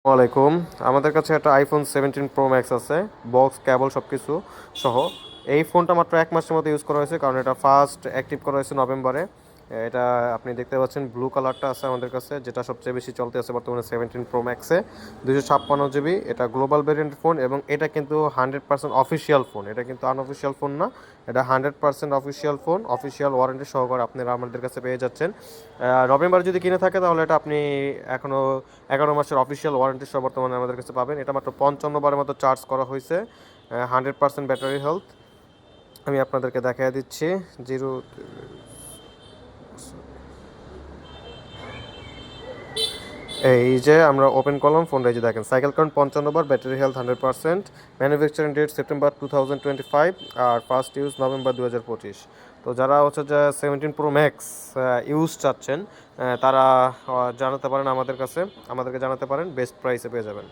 ওয়ালাইকুম। আমাদের কাছে একটা আইফোন 17 প্রো ম্যাক্স আছে, বক্স কেবল সব কিছু সহ। এই ফোনটা মাত্র 1 মাসের মতো ইউজ করা হয়েছে, কারণ এটা ফার্স্ট অ্যাক্টিভ করা হয়েছে নভেম্বরে। এটা আপনি দেখতে পাচ্ছেন ব্লু কালারটা আছে আমাদের কাছে, যেটা সবচেয়ে বেশি চলতে আছে বর্তমানে 17 প্রো ম্যাক্সে। 256 জিবি, এটা গ্লোবাল ভেরিয়েন্ট ফোন, এবং এটা কিন্তু 100% অফিসিয়াল ফোন, এটা কিন্তু আনঅফিসিয়াল ফোন না। এটা 100% অফিসিয়াল ফোন, অফিসিয়াল ওয়ারেন্টি সহকারে আপনারা আমাদের কাছে পেয়ে যাচ্ছেন। নভেম্বর যদি কিনে থাকে তাহলে এটা আপনি এখনও 11 মাসের অফিসিয়াল ওয়ারেন্টি সহ বর্তমানে আমাদের কাছে পাবেন। এটা মাত্র 55 বারের মতো চার্জ করা হয়েছে, 100% ব্যাটারি হেলথ। আমি আপনাদেরকে দেখাই দিচ্ছি। জিরো এই যে আমরা ওপেন করলাম ফোনটা, এই যে দেখেন সাইকেল কাউন্ট 55 বার, battery health 100%, manufacturing date September 2025, আর ফার্স্ট ইউজ নভেম্বর 2025। তো যারা হচ্ছে যে 17 প্রো ম্যাক্স ইউজ চাচ্ছেন, তারা জানাতে পারেন আমাদেরকে জানাতে পারেন, বেস্ট প্রাইসে পেয়ে যাবেন।